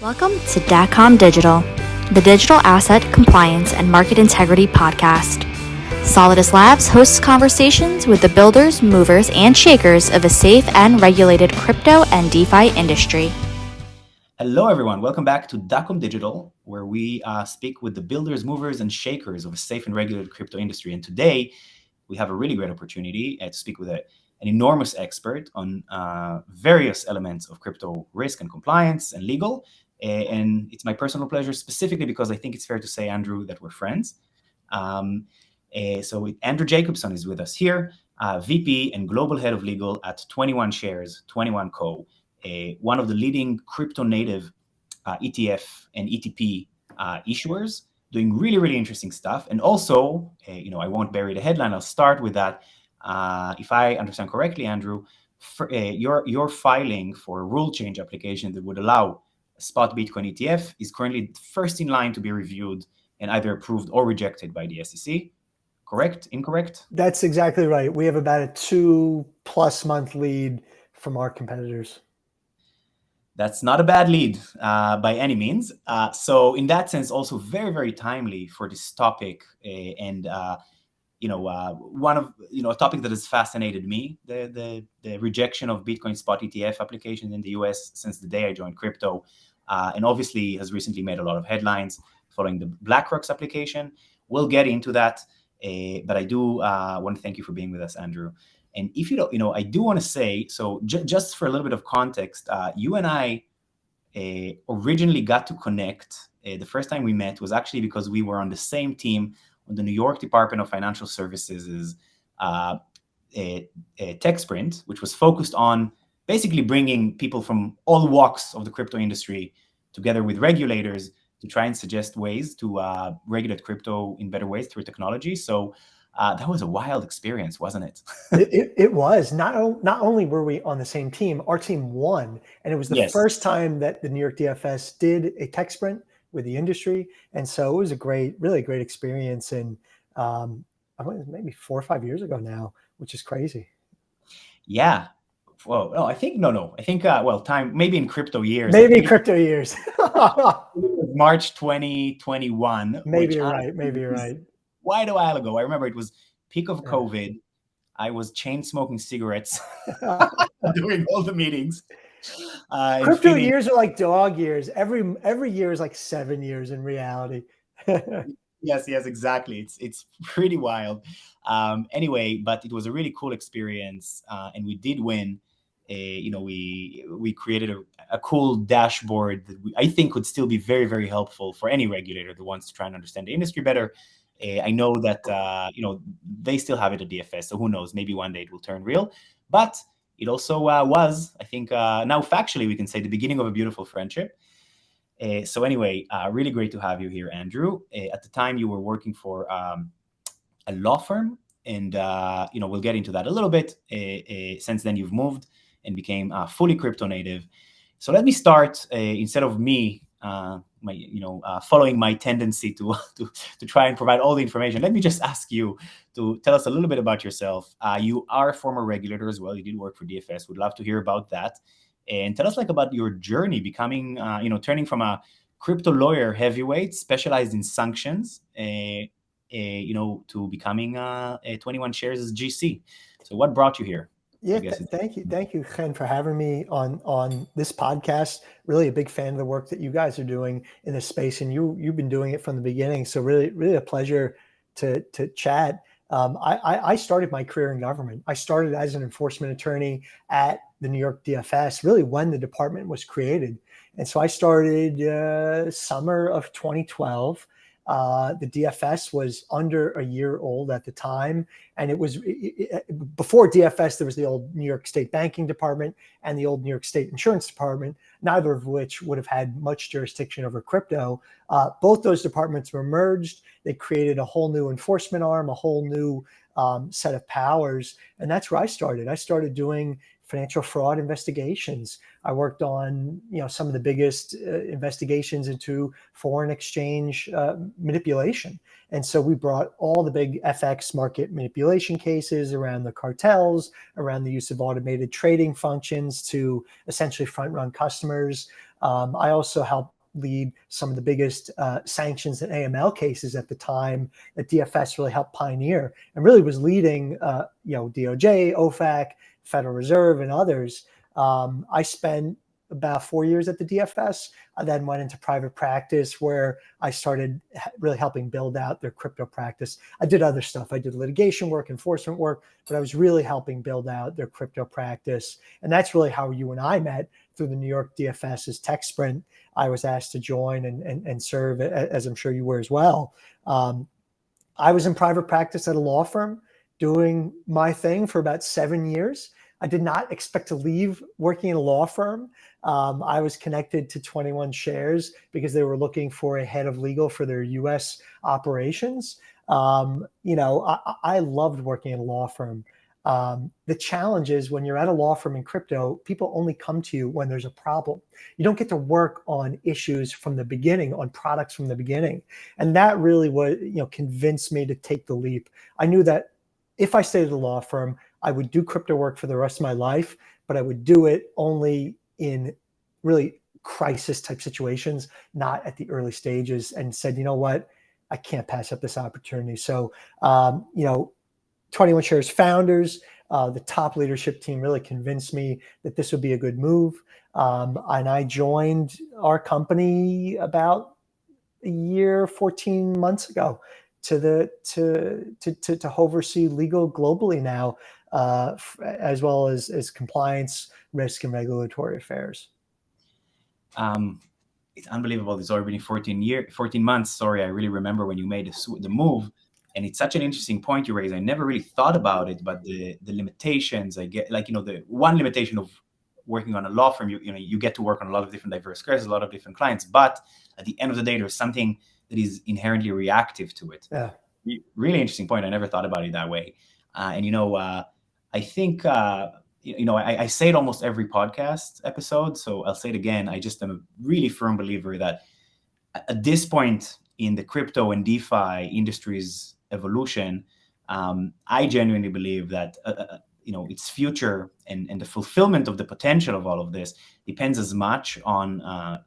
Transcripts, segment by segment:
Welcome to DACOM Digital, the Digital Asset Compliance and Market Integrity Podcast. Solidus Labs hosts conversations with the builders, movers, and shakers of a safe and regulated crypto and DeFi industry. Hello, everyone. Welcome back to DACOM Digital, where we speak with the builders, movers, and shakers of a safe and regulated crypto industry. And today, we have a really great opportunity to speak with an enormous expert on various elements of crypto risk and compliance and legal. And it's my personal pleasure, specifically because I think it's fair to say, Andrew, that we're friends. So Andrew Jacobson is with us here, VP and Global Head of Legal at 21 Shares, 21 Co., one of the leading crypto native ETF and ETP issuers, doing really, really interesting stuff. And also, I won't bury the headline. I'll start with that. If I understand correctly, Andrew, your filing for a rule change application that would allow a spot Bitcoin ETF is currently first in line to be reviewed and either approved or rejected by the SEC. Correct? Incorrect? That's exactly right. We have about a 2+ month lead from our competitors. That's not a bad lead by any means. So in that sense, also very, very timely for this topic. And a topic that has fascinated me, the rejection of Bitcoin spot ETF applications in the US since the day I joined crypto, and obviously has recently made a lot of headlines following the BlackRock's application. We'll get into that, but I do want to thank you for being with us, Andrew. And if you don't, I do want to say, so just for a little bit of context, you and I originally got to connect. The first time we met was actually because we were on the same team on the New York Department of Financial Services' tech sprint, which was focused on basically bringing people from all walks of the crypto industry together with regulators to try and suggest ways to regulate crypto in better ways through technology. So that was a wild experience, wasn't it? It was. Not only were we on the same team, our team won. And it was the first time that the New York DFS did a tech sprint with the industry. And so it was a really great experience. And maybe 4 or 5 years ago now, which is crazy. Yeah. Well, no, I think, time, maybe in crypto years. Maybe crypto years. March 2021. Maybe you're right. Quite a while ago. I remember it was peak of COVID. I was chain smoking cigarettes during all the meetings. Crypto years are like dog years. Every year is like 7 years in reality. Yes, exactly. It's pretty wild. Anyway, but it was a really cool experience, and we did win. We created a cool dashboard that I think would still be very, very helpful for any regulator that wants to try and understand the industry better. I know that they still have it at DFS, so who knows? Maybe one day it will turn real. But it also was, I think, now factually we can say the beginning of a beautiful friendship. So anyway, really great to have you here, Andrew. At the time, you were working for a law firm, and we'll get into that a little bit. Since then, you've moved and became fully crypto native. So let me start instead of me. Following my tendency to try and provide all the information, let me just ask you to tell us a little bit about yourself. You are a former regulator as well. You did work for DFS. We'd love to hear about that. And tell us about your journey becoming, turning from a crypto lawyer heavyweight specialized in sanctions, to becoming 21 Shares as GC. So what brought you here? Yeah, thank you, Chen, for having me on this podcast. Really a big fan of the work that you guys are doing in this space, and you've been doing it from the beginning. So really a pleasure to chat. I started my career in government. I started as an enforcement attorney at the New York DFS, really when the department was created. And so I started summer of 2012. The DFS was under a year old at the time. And it was before DFS, there was the old New York State Banking Department and the old New York State Insurance Department, neither of which would have had much jurisdiction over crypto. Both those departments were merged. They created a whole new enforcement arm, a whole new set of powers. And that's where I started. I started doing financial fraud investigations. I worked on, some of the biggest investigations into foreign exchange manipulation. And so we brought all the big FX market manipulation cases around the cartels, around the use of automated trading functions to essentially front run customers. I also helped lead some of the biggest sanctions and AML cases at the time that DFS really helped pioneer, and really was leading, DOJ, OFAC, Federal Reserve, and others. I spent about 4 years at the DFS. I then went into private practice where I started really helping build out their crypto practice. I did other stuff. I did litigation work, enforcement work, but I was really helping build out their crypto practice. And that's really how you and I met, through the New York DFS's tech sprint. I was asked to join and serve, as I'm sure you were as well. I was in private practice at a law firm doing my thing for about 7 years. I did not expect to leave working in a law firm. I was connected to 21 Shares because they were looking for a head of legal for their U.S. operations. I loved working in a law firm. The challenge is when you're at a law firm in crypto, people only come to you when there's a problem. You don't get to work on issues from the beginning, on products from the beginning. And that really was, convinced me to take the leap. I knew that if I stayed at a law firm, I would do crypto work for the rest of my life, but I would do it only in really crisis type situations, not at the early stages, and said, you know what, I can't pass up this opportunity. So, 21 Shares founders, the top leadership team really convinced me that this would be a good move. And I joined our company about a year, 14 months ago to oversee legal globally now, as well as compliance, risk, and regulatory affairs. It's unbelievable. It's already been 14 months. Sorry, I really remember when you made the move. And it's such an interesting point you raise. I never really thought about it, but the limitations I get, the one limitation of working on a law firm, you get to work on a lot of different diverse cases, a lot of different clients. But at the end of the day, there's something that is inherently reactive to it. Yeah. Really interesting point. I never thought about it that way. I think, I say it almost every podcast episode, so I'll say it again. I just am a really firm believer that at this point in the crypto and DeFi industry's evolution, I genuinely believe that its future and the fulfillment of the potential of all of this depends as much on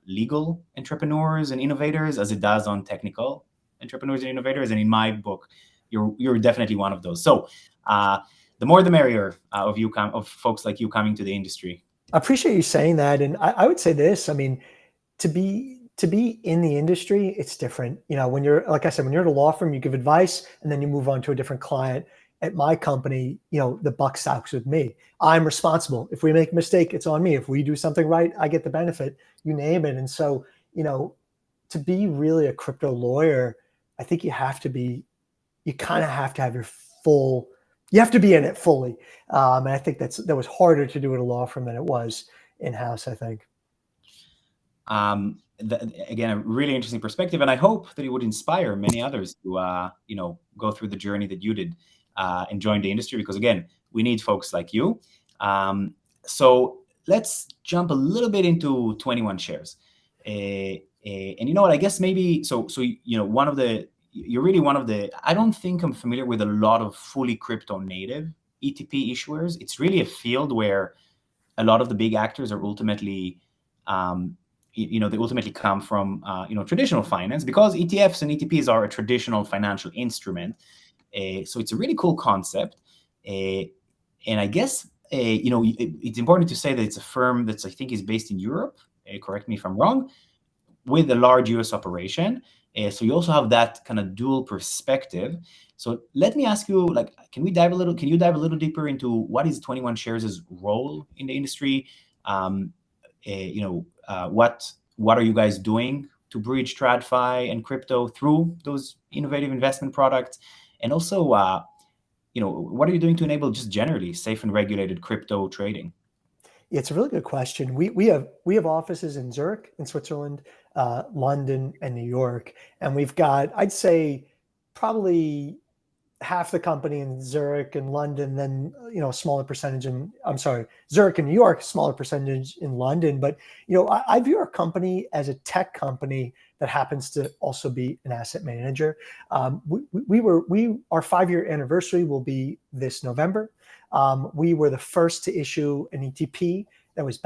legal entrepreneurs and innovators as it does on technical entrepreneurs and innovators. And in my book, you're definitely one of those. So the more the merrier of folks like you coming to the industry. I appreciate you saying that. And I would say this, to be in the industry, it's different. When you're, like I said, when you're at a law firm, you give advice and then you move on to a different client. At my company, the buck stops with me. I'm responsible. If we make a mistake, it's on me. If we do something right, I get the benefit, you name it. And so, to be really a crypto lawyer, I think you kind of have to have you have to be in it fully. And I think that was harder to do at a law firm than it was in-house, I think. Again, a really interesting perspective, and I hope that it would inspire many others to, go through the journey that you did and join the industry. Because again, we need folks like you. So let's jump a little bit into 21 Shares. And you know what? I guess maybe you're really one of the. I don't think I'm familiar with a lot of fully crypto native ETP issuers. It's really a field where a lot of the big actors are ultimately. They ultimately come from traditional finance, because ETFs and ETPs are a traditional financial instrument. So it's a really cool concept. And I guess it's important to say that it's a firm that I think is based in Europe. Correct me if I'm wrong. With a large US operation. So you also have that kind of dual perspective. So let me ask you, can you dive a little deeper into what is 21 Shares' role in the industry? What are you guys doing to bridge TradFi and crypto through those innovative investment products? And also, what are you doing to enable just generally safe and regulated crypto trading? It's a really good question. We have offices in Zurich, in Switzerland, London, and New York, and we've got, I'd say, probably half the company in Zurich and London, then a smaller percentage Zurich and New York, smaller percentage in London. But I view our company as a tech company that happens to also be an asset manager. Our 5-year anniversary will be this November. We were the first to issue an ETP that was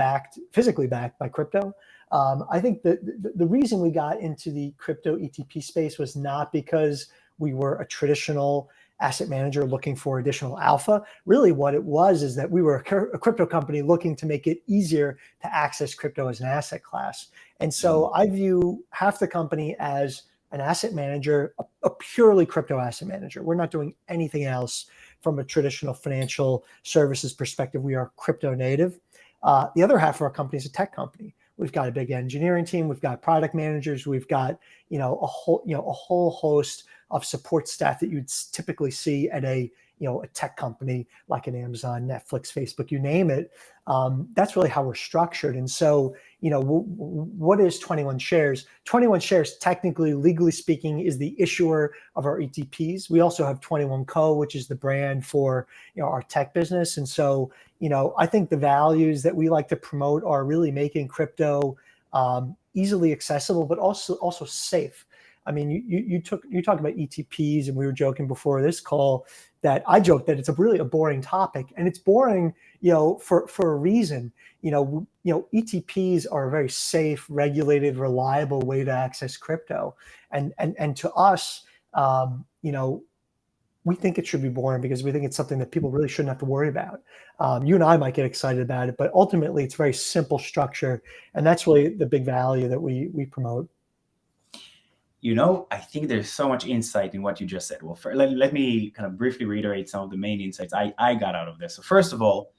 physically backed by crypto. I think the reason we got into the crypto ETP space was not because we were a traditional asset manager looking for additional alpha. Really what it was is that we were a crypto company looking to make it easier to access crypto as an asset class. And so I view half the company as an asset manager, a purely crypto asset manager. We're not doing anything else from a traditional financial services perspective. We are crypto native. The other half of our company is a tech company. We've got a big engineering team. We've got product managers. We've got a whole host of support staff that you'd typically see at a tech company like an Amazon, Netflix, Facebook, you name it. That's really how we're structured. And so, what is 21 Shares? 21 Shares, technically, legally speaking, is the issuer of our ETPs. We also have 21 Co, which is the brand for our tech business. And so, I think the values that we like to promote are really making crypto easily accessible, but also safe. I mean, you talk about ETPs, and we were joking before this call that I joked that it's really a boring topic, and it's boring, for a reason. ETPs are a very safe, regulated, reliable way to access crypto, and to us, we think it should be boring because we think it's something that people really shouldn't have to worry about. You and I might get excited about it, but ultimately, it's very simple structure, and that's really the big value that we promote. I think there's so much insight in what you just said. Well, let me kind of briefly reiterate some of the main insights I got out of this. So first of all,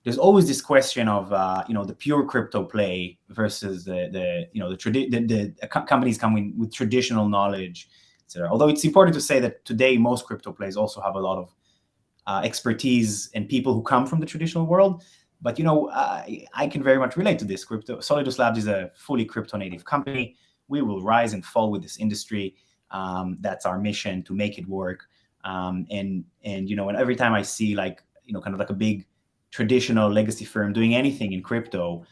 there's always this question of the pure crypto play versus the companies coming with traditional knowledge, etc. Although it's important to say that today most crypto plays also have a lot of expertise and people who come from the traditional world. But I can very much relate to this. Solidus Labs is a fully crypto native company. We will rise and fall with this industry. That's our mission, to make it work. And every time I see kind of like a big traditional legacy firm doing anything in crypto,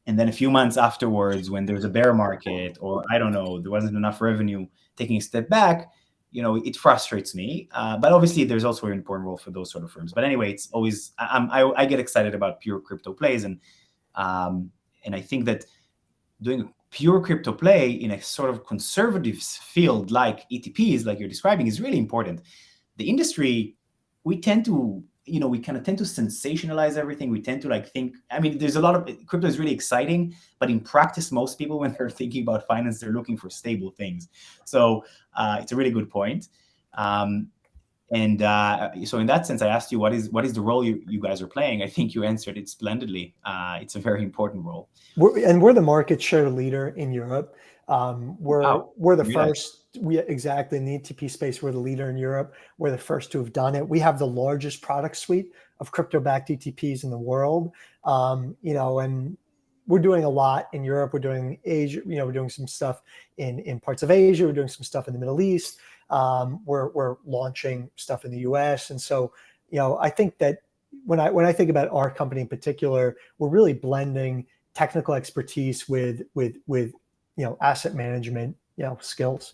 and then a few months afterwards, when there's a bear market, or I don't know, there wasn't enough revenue, taking a step back, it frustrates me. But obviously, there's also an important role for those sort of firms. But anyway, it's always I get excited about pure crypto plays, and I think that doing a pure crypto play in a sort of conservative field like ETPs, like you're describing, is really important. The industry, we tend to, we kind of tend to sensationalize everything. We tend to think, there's a lot of, crypto is really exciting, but in practice, most people, when they're thinking about finance, they're looking for stable things. So it's a really good point. So in that sense, I asked you, what is the role you guys are playing? I think you answered it splendidly. It's a very important role. We're the market share leader in Europe. We're the first. Exactly, in the ETP space, we're the leader in Europe. We're the first to have done it. We have the largest product suite of crypto-backed ETPs in the world. And we're doing a lot in Europe. We're doing Asia. We're doing some stuff in parts of Asia. We're doing some stuff in the Middle East. We're launching stuff in the US. And so, I think that when I think about our company in particular, we're really blending technical expertise with asset management skills.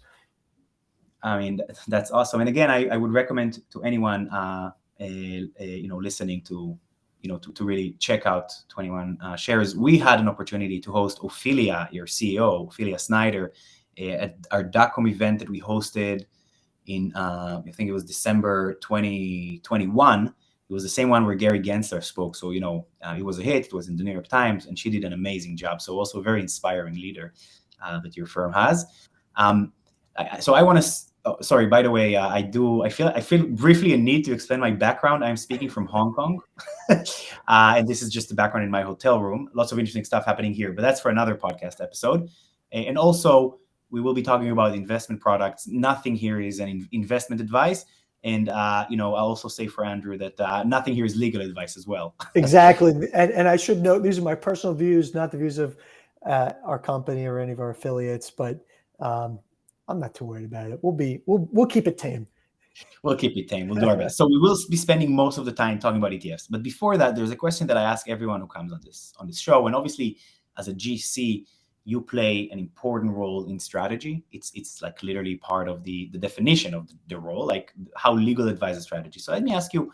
That's awesome. And again, I would recommend to anyone listening to really check out 21 Shares. We had an opportunity to host Ophelia, your CEO, Ophelia Snyder, at our DACOM event that we hosted in I think it was December 2021. It was the same one where Gary Gensler spoke. So it was a hit. It was in the New York Times, and she did an amazing job. So also a very inspiring leader that your firm has. So I want to. Sorry, by the way, I feel briefly a need to explain my background. I'm speaking from Hong Kong, and this is just the background in my hotel room. Lots of interesting stuff happening here, but that's for another podcast episode. And also, we will be talking about investment products. Nothing here is an investment advice. And, I'll also say for Andrew that nothing here is legal advice as well. Exactly. And I should note, these are my personal views, not the views of our company or any of our affiliates, but I'm not too worried about it. We'll keep it tame. We'll keep it tame. We'll do our best. So we will be spending most of the time talking about ETFs. But before that, there's a question that I ask everyone who comes on this show. And obviously, as a GC, you play an important role in strategy. It's like literally part of the definition of the role, like how legal advises strategy. So let me ask you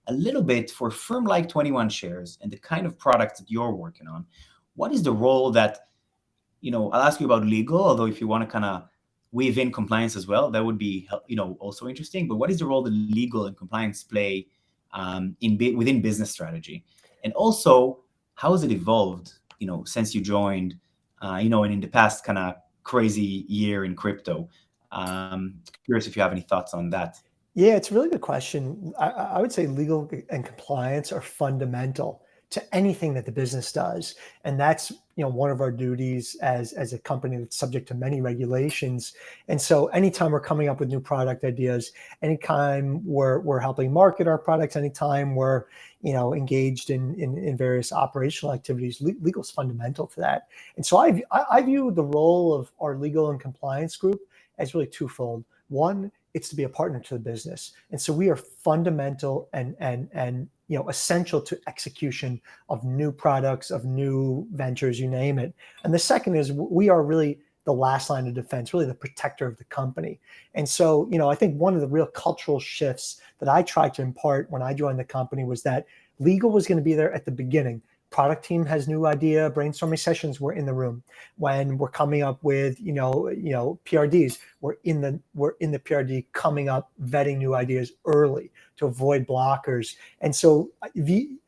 a little bit, for a firm like 21 Shares and the kind of products that you're working on, what is the role that I'll ask you about legal, although if you want to kind of weave in compliance as well, that would be, also interesting. But what is the role that legal and compliance play within business strategy? And also, how has it evolved, since you joined, and in the past kind of crazy year in crypto? Curious if you have any thoughts on that. Yeah, it's a really good question. I would say legal and compliance are fundamental to anything that the business does. And that's, one of our duties as a company that's subject to many regulations. And so anytime we're coming up with new product ideas, anytime we're helping market our products, anytime we're, engaged in various operational activities, legal is fundamental to that. And so I view the role of our legal and compliance group as really twofold. One, it's to be a partner to the business. And so we are fundamental and essential to execution of new products, of new ventures, you name it. And the second is we are really the last line of defense, really the protector of the company. And so, I think one of the real cultural shifts that I tried to impart when I joined the company was that legal was going to be there at the beginning. Product team has new idea, brainstorming sessions, we're in the room. When we're coming up with, PRDs, we're in the PRD coming up, vetting new ideas early to avoid blockers. And so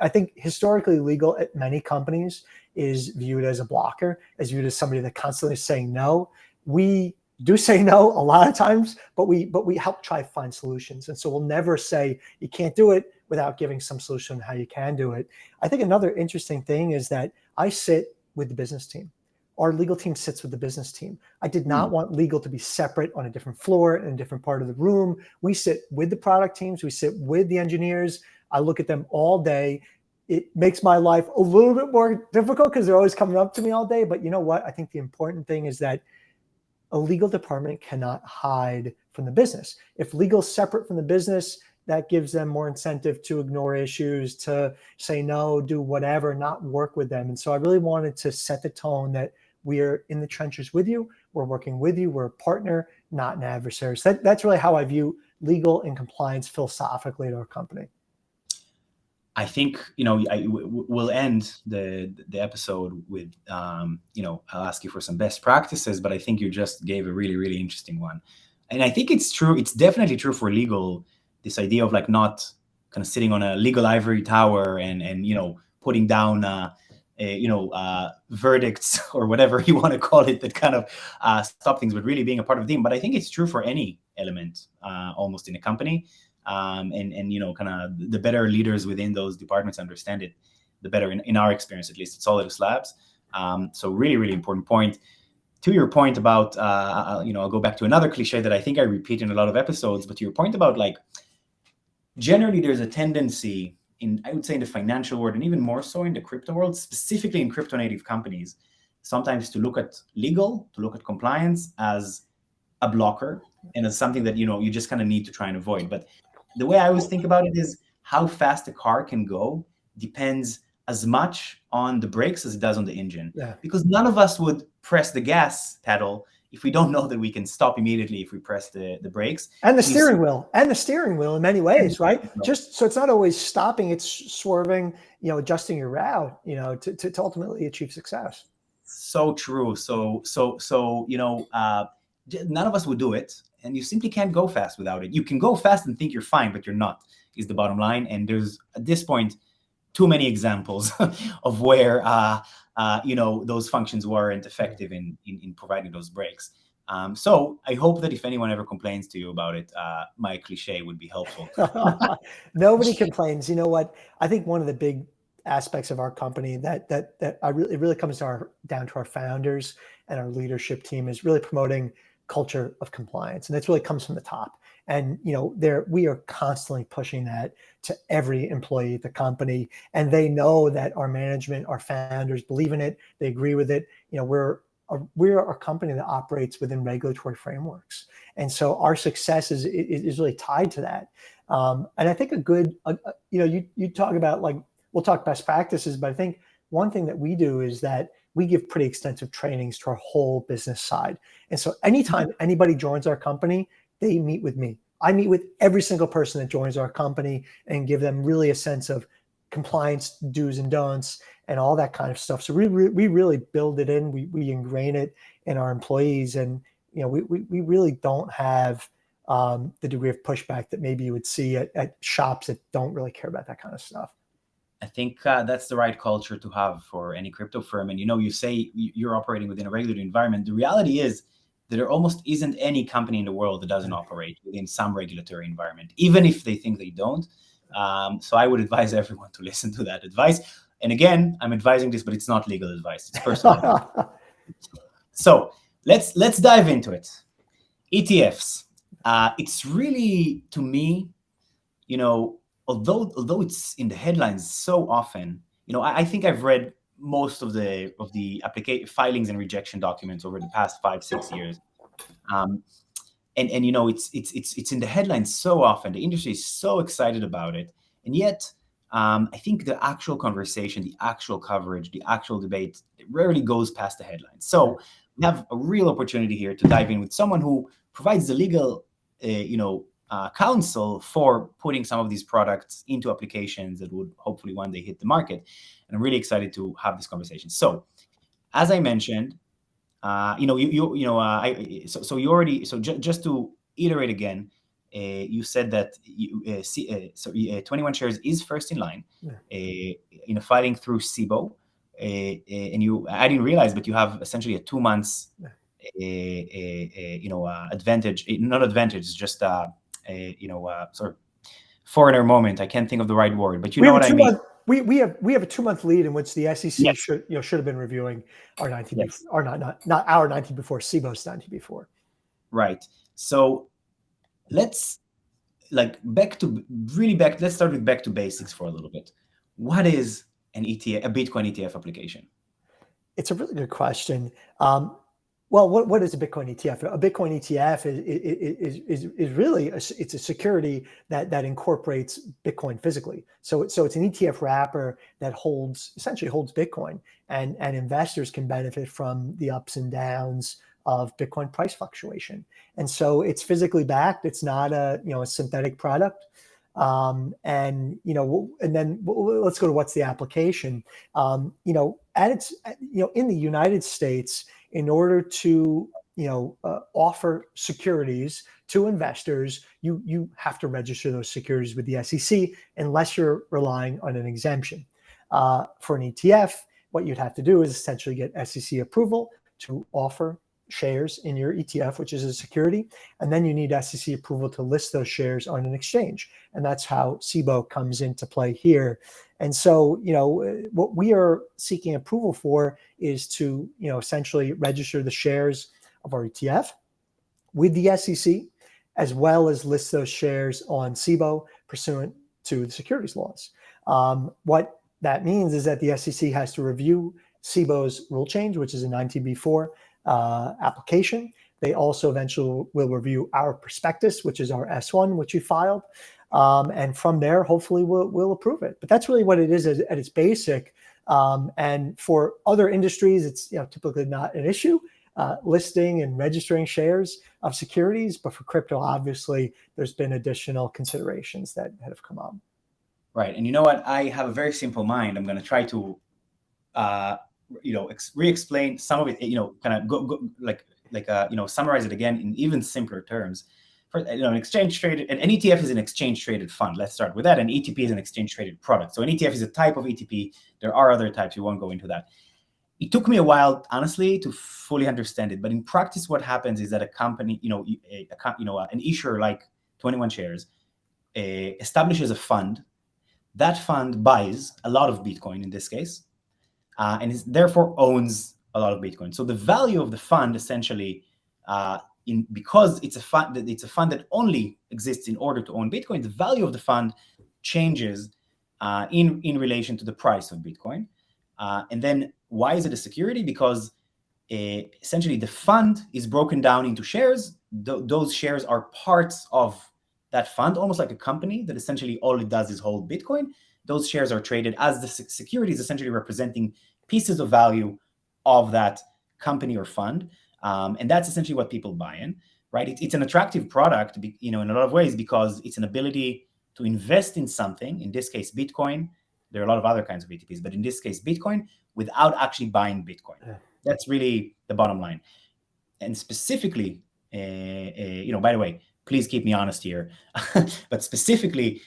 I think historically legal at many companies is viewed as a blocker, as viewed as somebody that constantly is saying no. We do say no a lot of times, but we help try to find solutions. And so we'll never say you can't do it without giving some solution on how you can do it. I think another interesting thing is that I sit with the business team. Our legal team sits with the business team. I did not want legal to be separate on a different floor in a different part of the room. We sit with the product teams. We sit with the engineers. I look at them all day. It makes my life a little bit more difficult because they're always coming up to me all day. But you know what? I think the important thing is that a legal department cannot hide from the business. If legal is separate from the business, that gives them more incentive to ignore issues, to say no, do whatever, not work with them. And so I really wanted to set the tone that we're in the trenches with you, we're working with you, we're a partner, not an adversary. So that's really how I view legal and compliance philosophically at our company. I think, we'll end the episode with, I'll ask you for some best practices, but I think you just gave a really, really interesting one. And I think it's true. It's definitely true for legal, this idea of like not kind of sitting on a legal ivory tower and putting down, verdicts or whatever you want to call it that kind of stop things, but really being a part of the team. But I think it's true for any element almost in a company. And kind of the better leaders within those departments understand it, the better, in our experience, at least at Solidus Labs. So really, really important point. To your point about, I'll go back to another cliche that I think I repeat in a lot of episodes, but to your point about like, generally there's a tendency I would say in the financial world and even more so in the crypto world, specifically in crypto native companies, sometimes to look at legal, to look at compliance as a blocker and as something that, you just kind of need to try and avoid. But the way I always think about it is how fast a car can go depends as much on the brakes as it does on the engine. Yeah. Because none of us would press the gas pedal if we don't know that we can stop immediately if we press the brakes. And the steering wheel in many ways, right? Just so it's not always stopping, it's swerving, adjusting your route, to ultimately achieve success. So true. So, none of us would do it. And you simply can't go fast without it. You can go fast and think you're fine, but you're not, is the bottom line. And there's, at this point, too many examples of where, those functions weren't effective in providing those breaks. So I hope that if anyone ever complains to you about it, my cliche would be helpful. Nobody complains. You know what? I think one of the big aspects of our company that it really comes down to our founders and our leadership team is really promoting culture of compliance. And that's really comes from the top. And, we are constantly pushing that to every employee at the company. And they know that our management, our founders believe in it. They agree with it. We're a company that operates within regulatory frameworks. And so our success is really tied to that. And I think you talk about we'll talk best practices, but I think one thing that we do is that we give pretty extensive trainings to our whole business side. And so anytime anybody joins our company, they meet with me. I meet with every single person that joins our company and give them really a sense of compliance do's and don'ts and all that kind of stuff. So we really build it in. We ingrain it in our employees, and we really don't have the degree of pushback that maybe you would see at shops that don't really care about that kind of stuff. I think that's the right culture to have for any crypto firm. And you say you're operating within a regulated environment. The reality is that there almost isn't any company in the world that doesn't operate within some regulatory environment, even if they think they don't. So I would advise everyone to listen to that advice. And again, I'm advising this, but it's not legal advice. It's personal advice. So let's dive into it. ETFs. It's really, to me, although it's in the headlines so often, I think I've read most of the application filings and rejection documents over the past 5-6 years. And it's in the headlines so often. The industry is so excited about it, and yet I think the actual conversation, the actual coverage, the actual debate, it rarely goes past the headlines. So we have a real opportunity here to dive in with someone who provides the legal, counsel for putting some of these products into applications that would hopefully one day hit the market. And I'm really excited to have this conversation. So, as I mentioned, just to iterate again, you said that 21 Shares is first in line, filing through SIBO, and I didn't realize, but you have essentially a 2 months, advantage. Not advantage, it's just sort of foreigner moment. I can't think of the right word, but you know what I mean. We have a 2-month lead in which the SEC Yes. should have been reviewing our 19 Yes. or not our 19 before, SIBO's 19 before. Right. So let's start with back to basics for a little bit. What is an ETF, a Bitcoin ETF application? It's a really good question. Well, what is a Bitcoin ETF? A Bitcoin ETF is really it's a security that incorporates Bitcoin physically. So it's an ETF wrapper that essentially holds Bitcoin, and investors can benefit from the ups and downs of Bitcoin price fluctuation. And so it's physically backed. It's not a synthetic product. And then let's go to what's the application. In the United States, in order to offer securities to investors, you have to register those securities with the SEC unless you're relying on an exemption. For an ETF, what you'd have to do is essentially get SEC approval to offer shares in your ETF, which is a security, and then you need SEC approval to list those shares on an exchange, and that's how SIBO comes into play here. And so, what we are seeking approval for is to, essentially register the shares of our ETF with the SEC, as well as list those shares on SIBO pursuant to the securities laws. What that means is that the SEC has to review SIBO's rule change, which is a 19b4 application. They also eventually will review our prospectus, which is our S1, which we filed. And from there, hopefully we'll approve it. But that's really what it is at its basic. And for other industries, it's typically not an issue, listing and registering shares of securities. But for crypto, obviously, there's been additional considerations that have come up. Right. And you know what? I have a very simple mind. I'm going to try to re-explain some of it, kind of summarize it again in even simpler terms. For an exchange traded, an ETF is an exchange traded fund. Let's start with that. An ETP is an exchange traded product. So an ETF is a type of ETP. There are other types. We won't go into that. It took me a while, honestly, to fully understand it. But in practice, what happens is that a company, an issuer like 21 Shares, establishes a fund. That fund buys a lot of Bitcoin in this case, and therefore owns a lot of Bitcoin. So the value of the fund essentially, because it's a fund that only exists in order to own Bitcoin, the value of the fund changes in relation to the price of Bitcoin. And then why is it a security? Because essentially the fund is broken down into shares. Those shares are parts of that fund, almost like a company that essentially all it does is hold Bitcoin. Those shares are traded as the securities, essentially representing pieces of value of that company or fund. And that's essentially what people buy in, right? It's an attractive product, in a lot of ways, because it's an ability to invest in something, in this case, Bitcoin, There are a lot of other kinds of ETPs, but in this case, Bitcoin without actually buying Bitcoin. Yeah. That's really the bottom line. And specifically, by the way, please keep me honest here, but specifically,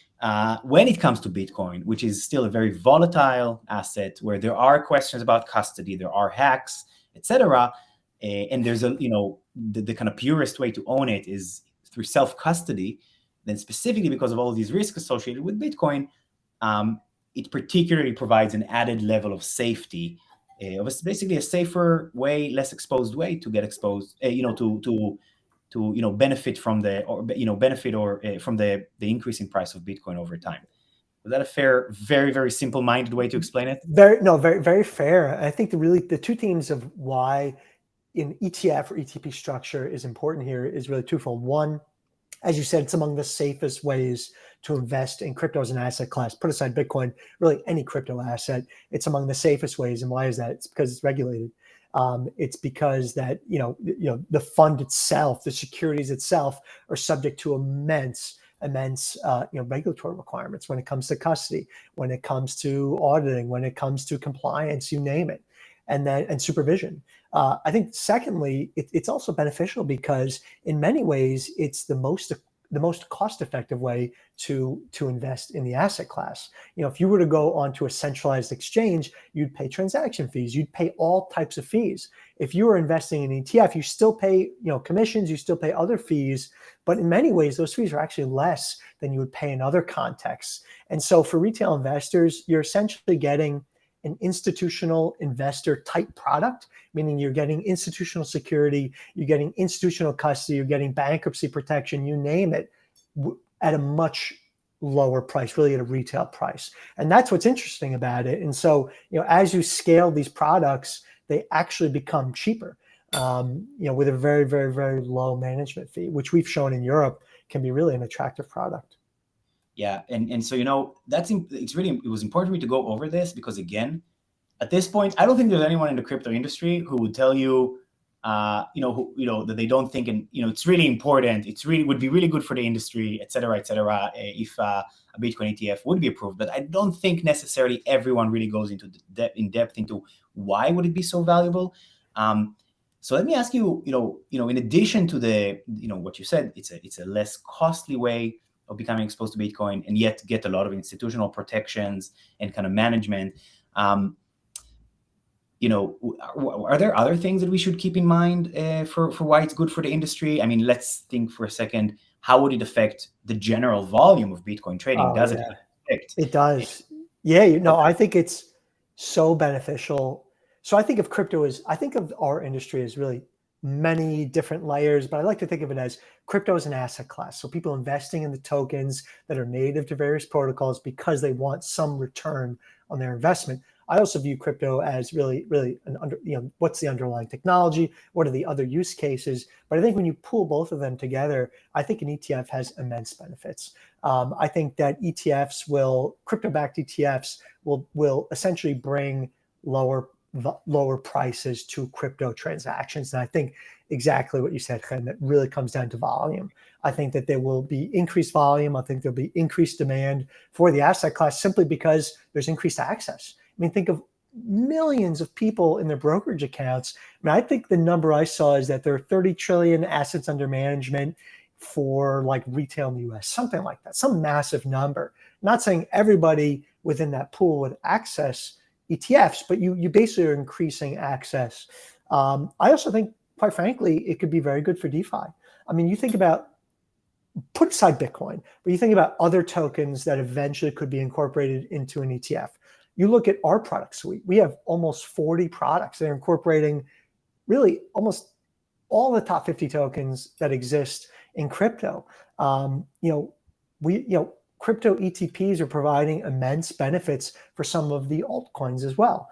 when it comes to Bitcoin, which is still a very volatile asset where there are questions about custody, there are hacks, etc., and there's the kind of purest way to own it is through self-custody, then specifically because of all these risks associated with Bitcoin, it particularly provides an added level of safety, basically a safer way, less exposed way to get exposed, to benefit from from the increasing price of Bitcoin over time. Was that a fair, very, very simple-minded way to explain it? Very, very fair. I think the two themes of why an ETF or ETP structure is important here is really twofold. One, as you said, it's among the safest ways to invest in crypto as an asset class. Put aside Bitcoin, really any crypto asset, it's among the safest ways. And why is that? It's because it's regulated. It's because that the fund itself, the securities itself, are subject to immense regulatory requirements when it comes to custody, when it comes to auditing, when it comes to compliance, you name it, and supervision. I think secondly, it's also beneficial because in many ways it's the most cost-effective way to invest in the asset class. If you were to go onto a centralized exchange, you'd pay transaction fees, you'd pay all types of fees. If you were investing in ETF, you still pay commissions, you still pay other fees, but in many ways those fees are actually less than you would pay in other contexts. And so for retail investors, you're essentially getting an institutional investor type product, meaning you're getting institutional security, you're getting institutional custody, you're getting bankruptcy protection, you name it, at a much lower price, really at a retail price. And that's what's interesting about it. And so, as you scale these products, they actually become cheaper, with a very, very, very low management fee, which we've shown in Europe can be really an attractive product. Yeah, and so it was important for me to go over this because again, at this point, I don't think there's anyone in the crypto industry who would tell you, that they don't think, and it's really important. Would be really good for the industry, et cetera, if a Bitcoin ETF would be approved. But I don't think necessarily everyone really goes into in depth into why would it be so valuable. So let me ask you, in addition to the, what you said, it's a less costly way of becoming exposed to Bitcoin and yet get a lot of institutional protections and kind of management. Are there other things that we should keep in mind for why it's good for the industry? I mean, let's think for a second. How would it affect the general volume of Bitcoin trading? Does it affect? It does. Yeah, I think it's so beneficial. So I think of our industry as really many different layers, but I like to think of it as crypto as an asset class. So people investing in the tokens that are native to various protocols because they want some return on their investment. I also view crypto as really, really what's the underlying technology? What are the other use cases? But I think when you pull both of them together, I think an ETF has immense benefits. I think that crypto-backed ETFs will essentially bring lower prices to crypto transactions. And I think exactly what you said, Chen, that really comes down to volume. I think that there will be increased volume. I think there'll be increased demand for the asset class simply because there's increased access. I mean, think of millions of people in their brokerage accounts. I mean, I think the number I saw is that there are 30 trillion assets under management for like retail in the US, something like that, some massive number. I'm not saying everybody within that pool would access ETFs, but you basically are increasing access. I also think, quite frankly, it could be very good for DeFi. I mean, you think about, put aside Bitcoin, but you think about other tokens that eventually could be incorporated into an ETF. You look at our product suite. We have almost 40 products that are incorporating really almost all the top 50 tokens that exist in crypto. Crypto ETPs are providing immense benefits for some of the altcoins as well,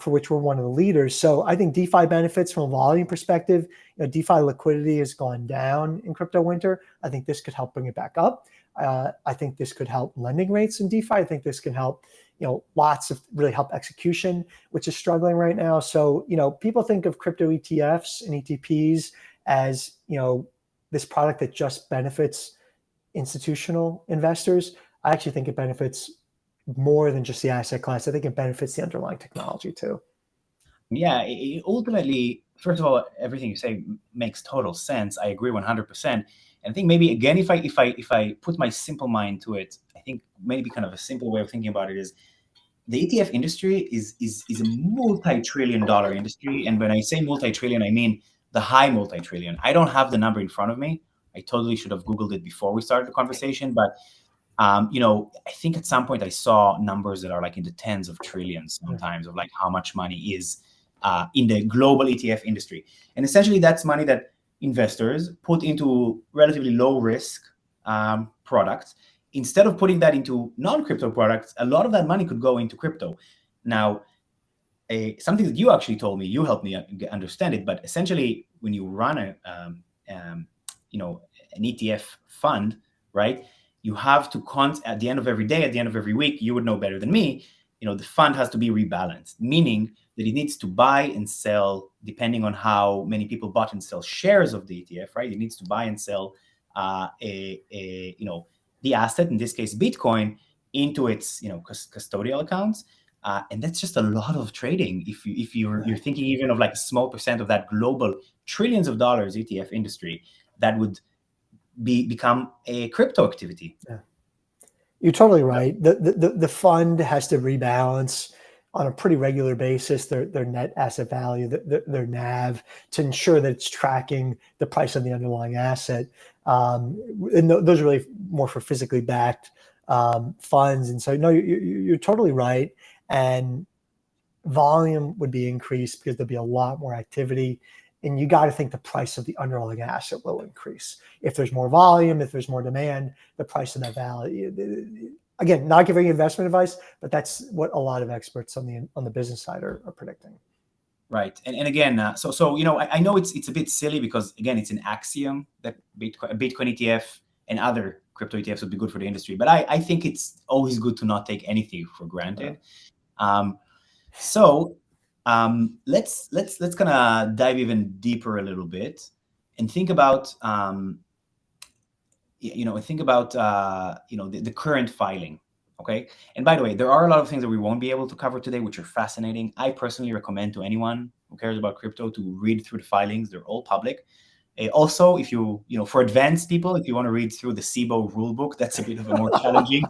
for which we're one of the leaders. So I think DeFi benefits from a volume perspective. DeFi liquidity has gone down in crypto winter. I think this could help bring it back up. I think this could help lending rates in DeFi. I think this can help, really help execution, which is struggling right now. So, people think of crypto ETFs and ETPs as, this product that just benefits institutional investors. I actually think it benefits more than just the asset class. I think it benefits the underlying technology too. Yeah, ultimately, first of all, everything you say makes total sense. I agree 100%. And I think maybe again, if I put my simple mind to it, I think maybe kind of a simple way of thinking about it is the ETF industry is a multi-trillion-dollar industry. And when I say multi-trillion, I mean the high multi-trillion. I don't have the number in front of me. I totally should have Googled it before we started the conversation, but I think at some point I saw numbers that are like in the tens of trillions sometimes of like how much money is in the global ETF industry. And essentially that's money that investors put into relatively low risk products. Instead of putting that into non-crypto products, a lot of that money could go into crypto. Now, something that you actually told me, you helped me understand it, but essentially when you run an ETF fund, right? You have to at the end of every day, at the end of every week, you would know better than me, the fund has to be rebalanced, meaning that it needs to buy and sell depending on how many people bought and sell shares of the ETF, right? It needs to buy and sell the asset, in this case, Bitcoin, into its custodial accounts. And that's just a lot of trading. If you're thinking even of like a small percent of that global trillions of dollars ETF industry, that would become a crypto activity. Yeah. You're totally right. The fund has to rebalance on a pretty regular basis their net asset value, their NAV, to ensure that it's tracking the price of the underlying asset. And those are really more for physically backed funds. And so, no, you're totally right. And volume would be increased because there'll be a lot more activity. And you got to think the price of the underlying asset will increase. If there's more volume, if there's more demand, the price of that value. Again, not giving investment advice, but that's what a lot of experts on the business side are predicting. Right. And again, so I know it's a bit silly because, again, it's an axiom that Bitcoin ETF and other crypto ETFs would be good for the industry. But I think it's always good to not take anything for granted. So let's kind of dive even deeper a little bit and think about the current filing. Okay. And by the way, there are a lot of things that we won't be able to cover today, which are fascinating. I personally recommend to anyone who cares about crypto to read through the filings. They're all public. Also, if for advanced people, if you want to read through the SIBO rulebook, that's a bit of a more challenging.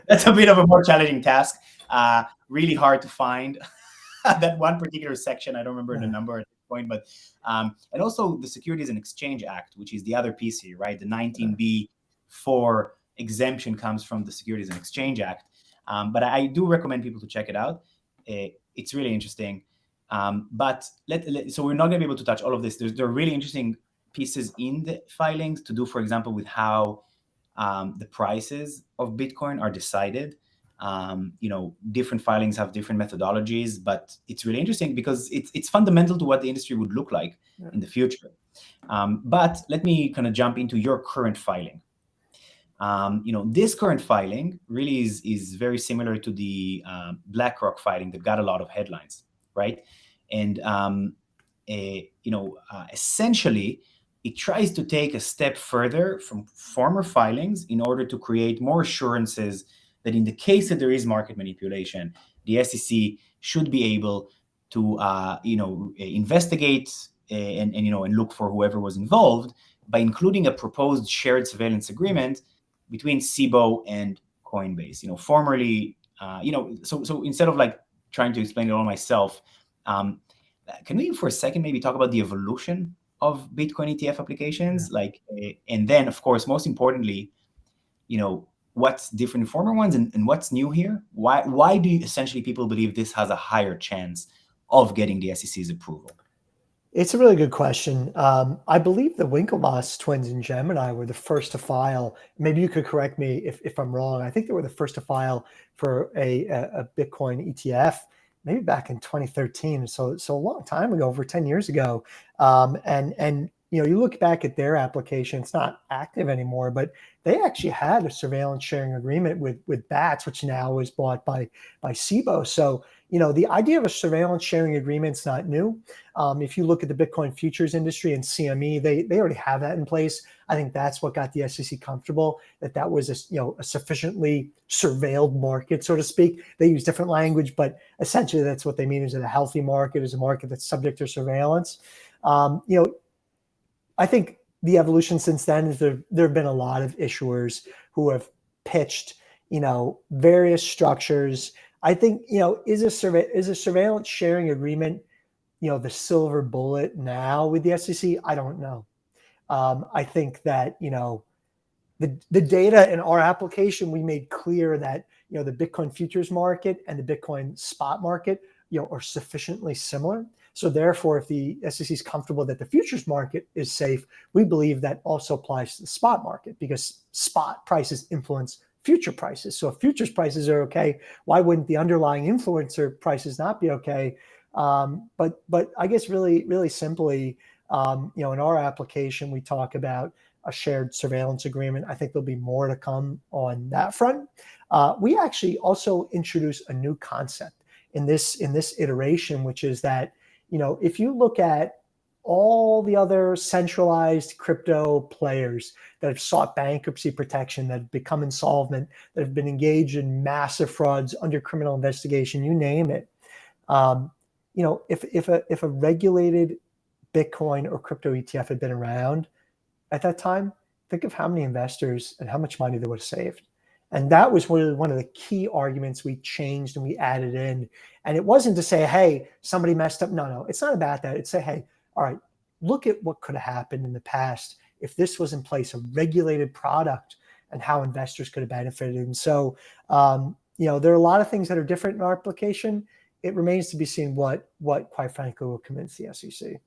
That's a bit of a more challenging task. Really hard to find that one particular section. I don't remember the number at this point, but and also the Securities and Exchange Act, which is the other piece here, right? The 19B4 exemption comes from the Securities and Exchange Act. But I do recommend people to check it out. It's really interesting. But so we're not going to be able to touch all of this. There are really interesting pieces in the filings to do, for example, with how the prices of Bitcoin are decided. Different filings have different methodologies, but it's really interesting because it's fundamental to what the industry would look like in the future. But let me kind of jump into your current filing. This current filing really is very similar to the BlackRock filing that got a lot of headlines, right? And essentially, it tries to take a step further from former filings in order to create more assurances that in the case that there is market manipulation, the SEC should be able to investigate and look for whoever was involved by including a proposed shared surveillance agreement between SIBO and Coinbase. Formerly, so instead of like trying to explain it all myself, can we for a second maybe talk about the evolution of Bitcoin ETF applications? And then, of course, most importantly, what's different in former ones and what's new here? Why do essentially people believe this has a higher chance of getting the SEC's approval? It's a really good question. I believe the Winklevoss twins in Gemini were the first to file. Maybe you could correct me if I'm wrong. I think they were the first to file for a Bitcoin ETF, maybe back in 2013. So a long time ago, over 10 years ago. And you look back at their application, it's not active anymore, but they actually had a surveillance sharing agreement with BATS, which now is bought by SIBO. So the idea of a surveillance sharing agreement is not new. If you look at the Bitcoin futures industry and CME, they already have that in place. I think that's what got the SEC comfortable, that was a sufficiently surveilled market, so to speak. They use different language, but essentially that's what they mean, is that a healthy market is a market that's subject to surveillance. I think the evolution since then is there have been a lot of issuers who have pitched, various structures. I think, is a surveillance sharing agreement, the silver bullet now with the SEC? I don't know. I think that, the data in our application, we made clear that, the Bitcoin futures market and the Bitcoin spot market, are sufficiently similar. So therefore, if the SEC is comfortable that the futures market is safe, we believe that also applies to the spot market, because spot prices influence future prices. So if futures prices are okay, why wouldn't the underlying influencer prices not be okay? But I guess really simply, in our application, we talk about a shared surveillance agreement. I think there'll be more to come on that front. We actually also introduced a new concept in this iteration, which is that, if you look at all the other centralized crypto players that have sought bankruptcy protection, that have become insolvent, that have been engaged in massive frauds under criminal investigation, you name it. If a regulated Bitcoin or crypto ETF had been around at that time, think of how many investors and how much money they would have saved. And that was really one of the key arguments we changed and we added in. And it wasn't to say, hey, somebody messed up. No, it's not about that. It's say, hey, all right, look at what could have happened in the past if this was in place, a regulated product, and how investors could have benefited. And so, there are a lot of things that are different in our application. It remains to be seen what quite frankly will convince the SEC.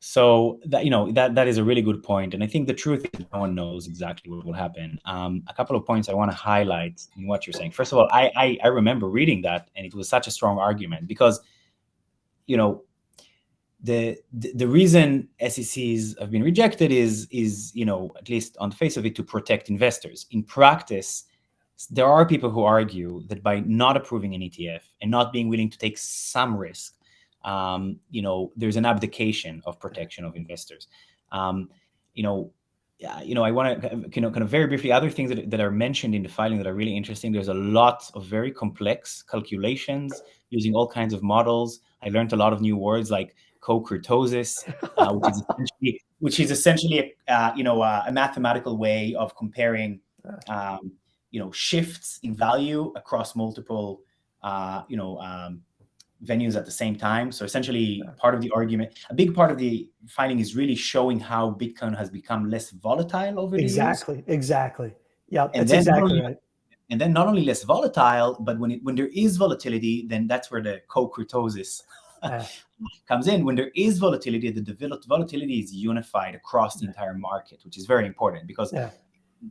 So that is a really good point, and I think the truth is no one knows exactly what will happen. A couple of points I want to highlight in what you're saying. First of all, I remember reading that, and it was such a strong argument, because the reason SECs have been rejected is at least on the face of it, to protect investors. In practice, there are people who argue that by not approving an ETF and not being willing to take some risk, there's an abdication of protection of investors. I want to kind of very briefly, other things that are mentioned in the filing that are really interesting. There's a lot of very complex calculations using all kinds of models. I learned a lot of new words like co-kurtosis, which is essentially a mathematical way of comparing shifts in value across multiple venues at the same time. So essentially, part of the argument, a big part of the filing, is really showing how Bitcoin has become less volatile over the years. Exactly. Yeah, that's exactly right. And then not only less volatile, but when there is volatility, then that's where the co-kurtosis comes in. When there is volatility, the volatility is unified across the entire market, which is very important, because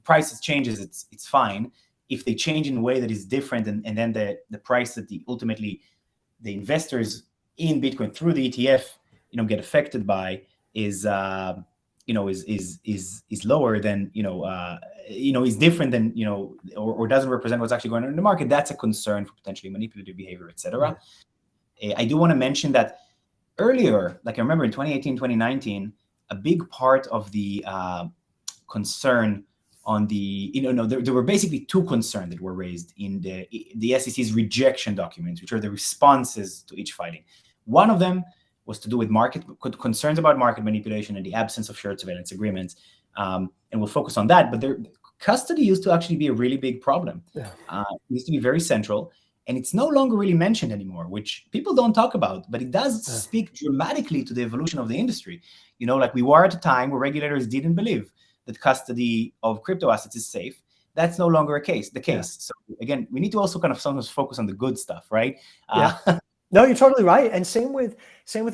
prices changes, it's fine. If they change in a way that is different, and then the price that ultimately the investors in Bitcoin through the ETF, get affected by is lower than, is different than, or doesn't represent what's actually going on in the market. That's a concern for potentially manipulative behavior, etc. I do want to mention that earlier, like I remember in 2018, 2019, a big part of the concern on the, there were basically two concerns that were raised in the SEC's rejection documents, which are the responses to each filing. One of them was to do with concerns about market manipulation and the absence of shared surveillance agreements. And we'll focus on that. But custody used to actually be a really big problem. It used to be very central. And it's no longer really mentioned anymore, which people don't talk about, but it does speak dramatically to the evolution of the industry. Like we were at a time where regulators didn't believe that custody of crypto assets is safe. That's no longer the case. So again, we need to also kind of sometimes focus on the good stuff, right? No, you're totally right. And same with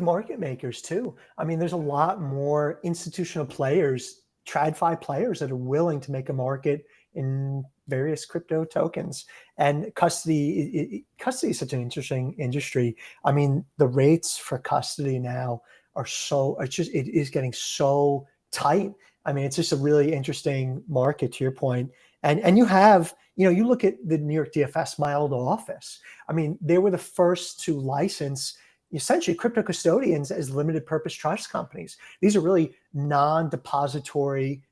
market makers too. I mean, there's a lot more institutional players, TradFi players, that are willing to make a market in various crypto tokens. And custody is such an interesting industry. I mean, the rates for custody now it is getting so tight. I mean, it's just a really interesting market, to your point. And you have, You look at the New York DFS, my old office. I mean, they were the first to license essentially crypto custodians as limited purpose trust companies. These are really non-depository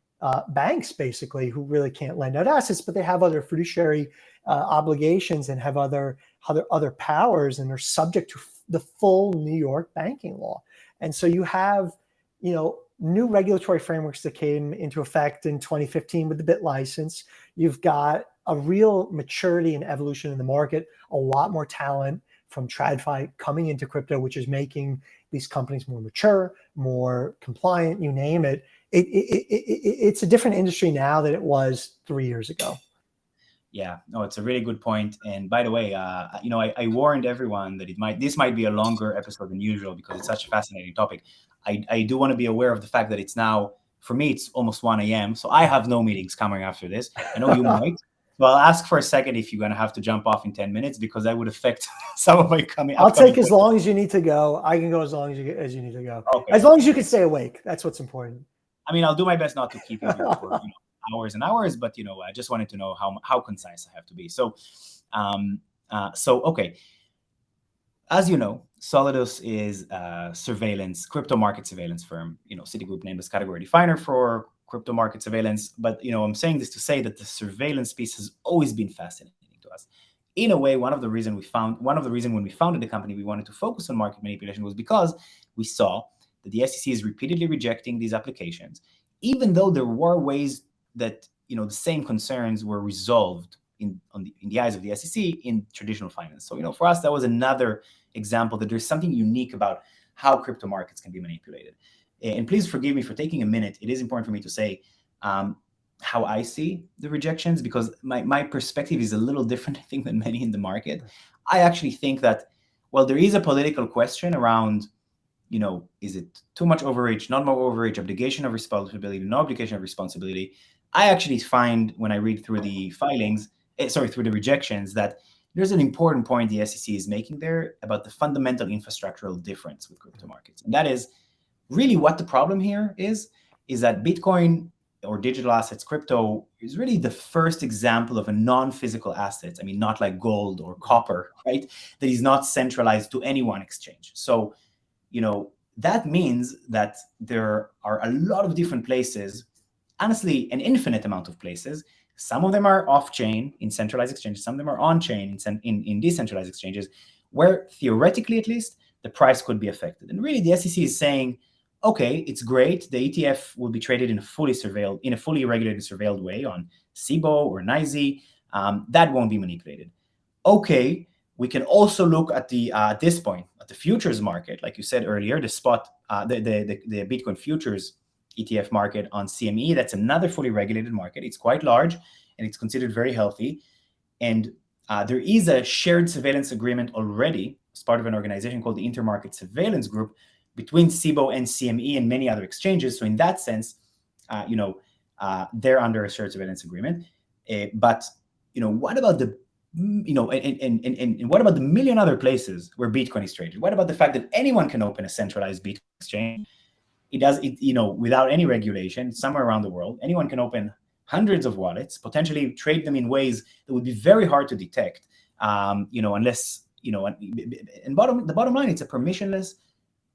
banks, basically, who really can't lend out assets, but they have other fiduciary obligations and have other powers, and they're subject to the full New York banking law. And so you have, new regulatory frameworks that came into effect in 2015 with the BIT license. You've got a real maturity and evolution in the market, a lot more talent from TradFi coming into crypto, which is making these companies more mature, more compliant, you name it. It's a different industry now than it was 3 years ago. Yeah, no, it's a really good point. And by the way, I warned everyone that this might be a longer episode than usual because it's such a fascinating topic. I do want to be aware of the fact that it's now, for me, it's almost 1 a.m. So I have no meetings coming after this. I know you might. So I'll ask for a second if you're going to have to jump off in 10 minutes, because that would affect some of my coming. I'll take as long as you need to go. I can go as long as you need to go. Okay. As long as you can stay awake. That's what's important. I mean, I'll do my best not to keep you here for hours and hours, but I just wanted to know how concise I have to be. So, okay. As you know, Solidus is a crypto market surveillance firm. Citigroup named us category definer for crypto market surveillance. But I'm saying this to say that the surveillance piece has always been fascinating to us. In a way, one of the reasons when we founded the company, we wanted to focus on market manipulation was because we saw that the SEC is repeatedly rejecting these applications, even though there were ways that the same concerns were resolved in the eyes of the SEC in traditional finance. So for us, that was another example that there's something unique about how crypto markets can be manipulated. And please forgive me for taking a minute. It is important for me to say how I see the rejections, because my perspective is a little different, I think, than many in the market. I actually think that, well, there is a political question around, is it too much overreach, not more overreach, obligation of responsibility, no obligation of responsibility. I actually find, when I read through the filings, through the rejections, that there's an important point the SEC is making there about the fundamental infrastructural difference with crypto markets. And that is really what the problem here is that Bitcoin, or digital assets, crypto, is really the first example of a non-physical asset. I mean, not like gold or copper, right? That is not centralized to any one exchange. So, that means that there are a lot of different places, honestly, an infinite amount of places. Some of them are off-chain in centralized exchanges. Some of them are on-chain in decentralized exchanges, where theoretically, at least, the price could be affected. And really, the SEC is saying, okay, it's great. The ETF will be traded in a fully regulated, surveilled way on SIBO or NYSE. That won't be manipulated. Okay, we can also look at at this point, at the futures market, like you said earlier, the Bitcoin futures ETF market on CME. That's another fully regulated market. It's quite large and it's considered very healthy. And there is a shared surveillance agreement already as part of an organization called the Intermarket Surveillance Group between SIBO and CME and many other exchanges. So in that sense, they're under a shared surveillance agreement. But what about the and what about the million other places where Bitcoin is traded? What about the fact that anyone can open a centralized Bitcoin exchange? It does it, without any regulation, somewhere around the world. Anyone can open hundreds of wallets, potentially trade them in ways that would be very hard to detect, unless, and the bottom line, it's a permissionless,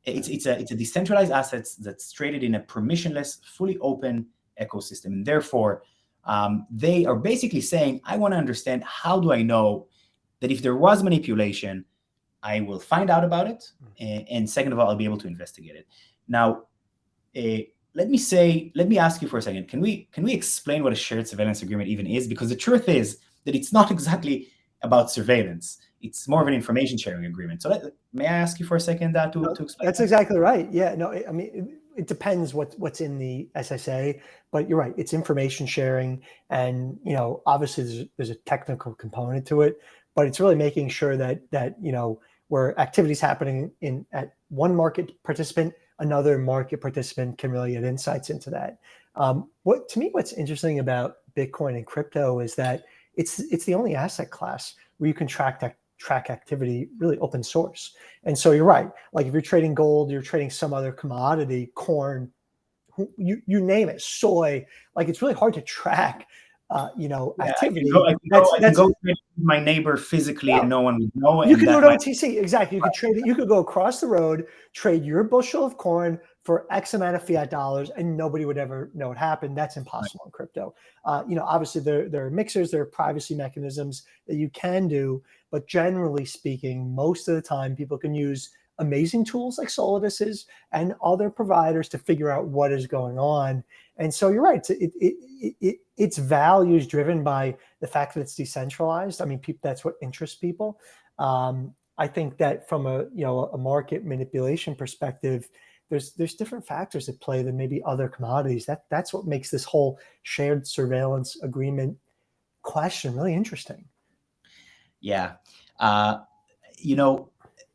it's a decentralized assets that's traded in a permissionless, fully open ecosystem. And therefore, they are basically saying, I want to understand, how do I know that if there was manipulation, I will find out about it, and second of all, I'll be able to investigate it. Now, let me ask you for a second. Can we explain what a shared surveillance agreement even is? Because the truth is that it's not exactly about surveillance. It's more of an information sharing agreement. So may I ask you for a second to explain? That's exactly right. Yeah, no, I mean, it depends what's in the SSA, but you're right. It's information sharing, and obviously there's a technical component to it, but it's really making sure that where activities happening at one market participant, another market participant can really get insights into that. What's interesting about Bitcoin and crypto is that it's the only asset class where you can track activity really open source. And so you're right. Like if you're trading gold, you're trading some other commodity, corn, you name it, soy, like it's really hard to track activity. I can go trade with my neighbor physically, and no one would know. You and could do that it OTC. Exactly. You could trade it. You could go across the road, trade your bushel of corn for X amount of fiat dollars, and nobody would ever know what happened. That's impossible in crypto. Obviously there are mixers, there are privacy mechanisms that you can do, but generally speaking, most of the time people can use amazing tools like Solidus's and other providers to figure out what is going on. And so you're right. Its value is driven by the fact that it's decentralized. I mean, that's what interests people. I think that from a market manipulation perspective, there's different factors at play than maybe other commodities. That's what makes this whole shared surveillance agreement question really interesting. Yeah.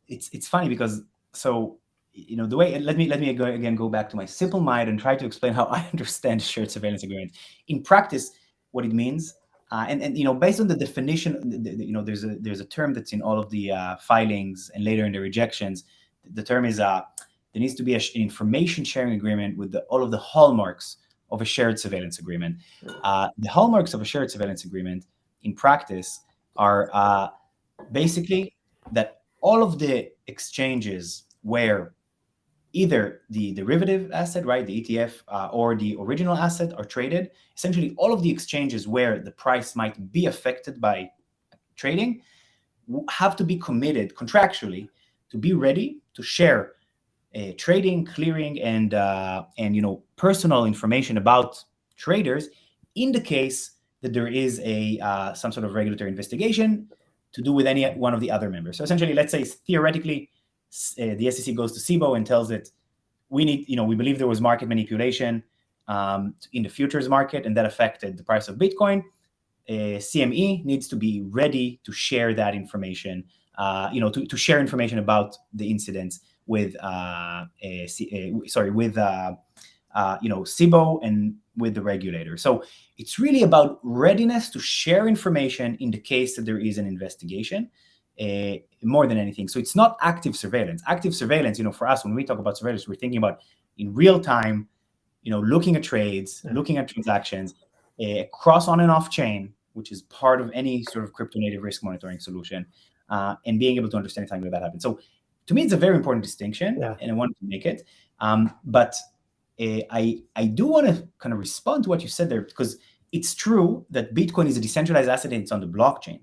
It's funny because the way, let me go back to my simple mind and try to explain how I understand shared surveillance agreement. In practice, what it means, and based on the definition, there's a term that's in all of the filings and later in the rejections. The term is there needs to be an information sharing agreement with all of the hallmarks of a shared surveillance agreement. The hallmarks of a shared surveillance agreement in practice are basically that all of the exchanges where either the derivative asset, right, the ETF, or the original asset are traded, essentially all of the exchanges where the price might be affected by trading have to be committed contractually to be ready to share trading, clearing, and personal information about traders in the case that there is some sort of regulatory investigation to do with any one of the other members. So essentially, let's say theoretically, the SEC goes to SIBO and tells it, we believe there was market manipulation in the futures market, and that affected the price of Bitcoin. CME needs to be ready to share that information, to share information about the incidents with SIBO and with the regulator. So it's really about readiness to share information in the case that there is an investigation, more than anything. So it's not active surveillance. Active surveillance, for us, when we talk about surveillance, we're thinking about in real time, looking at trades, looking at transactions, cross on and off chain, which is part of any sort of crypto native risk monitoring solution, and being able to understand exactly that happens. So to me, it's a very important distinction, and I wanted to make it. But I do want to kind of respond to what you said there, because it's true that Bitcoin is a decentralized asset and it's on the blockchain.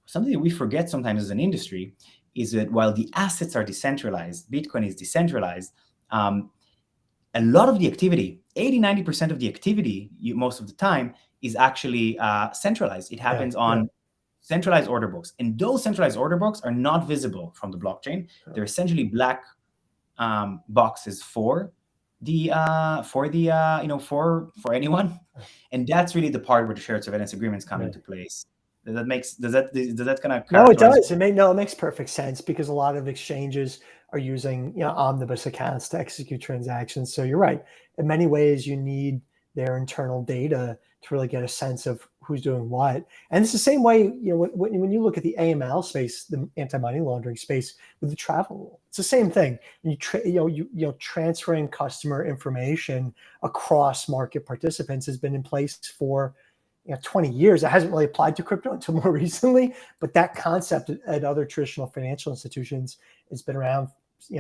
Something that we forget sometimes as an industry is that while the assets are decentralized, Bitcoin is decentralized. A lot of the activity, 80-90% of the activity, most of the time, is actually centralized. It happens on centralized order books, and those centralized order books are not visible from the blockchain. They're essentially black boxes for anyone, and that's really the part where the shared surveillance agreements come into place. Does that kind of characterize? No, it does. It makes perfect sense, because a lot of exchanges are using omnibus accounts to execute transactions. So you're right. In many ways, you need their internal data to really get a sense of who's doing what. And it's the same way, when you look at the AML space, the anti-money laundering space, with the travel rule, it's the same thing. You transferring customer information across market participants has been in place for 20 years. It hasn't really applied to crypto until more recently, but that concept at other traditional financial institutions has been around,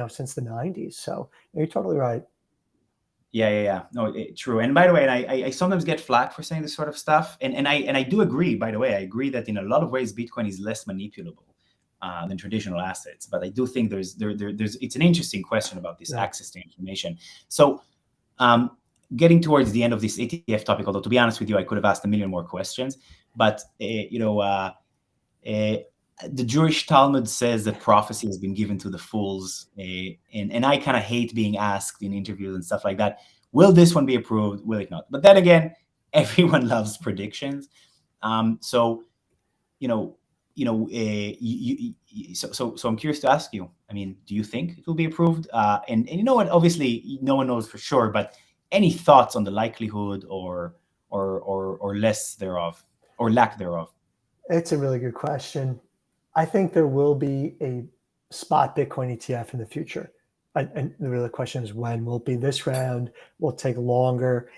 since the 90s. So you're totally right. Yeah. No, true. And by the way, I sometimes get flack for saying this sort of stuff, and I do agree. By the way, I agree that in a lot of ways Bitcoin is less manipulable than traditional assets. But I do think there's it's an interesting question about this access to information. So getting towards the end of this ETF topic, although to be honest with you, I could have asked a million more questions. But the Jewish Talmud says that prophecy has been given to the fools, and I kind of hate being asked in interviews and stuff like that, will this one be approved? Will it not? But then again, everyone loves predictions. So I'm curious to ask you, do you think it will be approved? And you know what? Obviously, no one knows for sure, but any thoughts on the likelihood or less thereof, or lack thereof? It's a really good question. I think there will be a spot Bitcoin ETF in the future. And the real question is, when will it be? This round will take longer.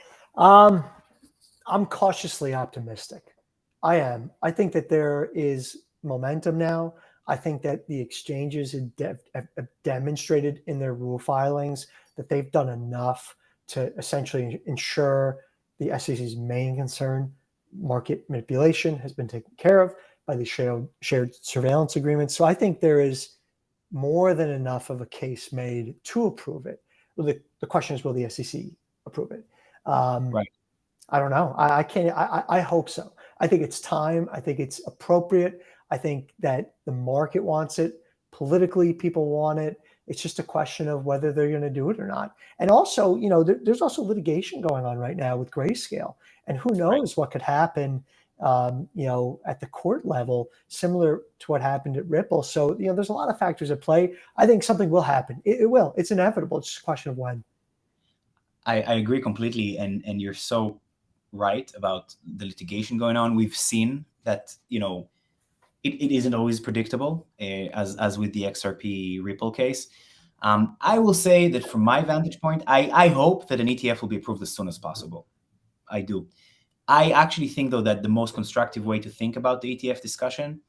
I'm cautiously optimistic. I am. I think that there is momentum now. I think that the exchanges have demonstrated in their rule filings that they've done enough to essentially ensure the SEC's main concern, market manipulation, has been taken care of by the shared surveillance agreements. So I think there is more than enough of a case made to approve it. Well, the question is, will the SEC approve it? Right. I don't know. I can't. I hope so. I think it's time. I think it's appropriate. I think that the market wants it. Politically, people want it. It's just a question of whether they're going to do it or not. And also, there's also litigation going on right now with Grayscale, and who knows what could happen, at the court level, similar to what happened at Ripple. So, there's a lot of factors at play. I think something will happen. It will. It's inevitable. It's just a question of when. I agree completely, and you're so right about the litigation going on. We've seen that it isn't always predictable, as with the XRP Ripple case. I will say that from my vantage point, I hope that an ETF will be approved as soon as possible. I do. I actually think, though, that the most constructive way to think about the ETF discussion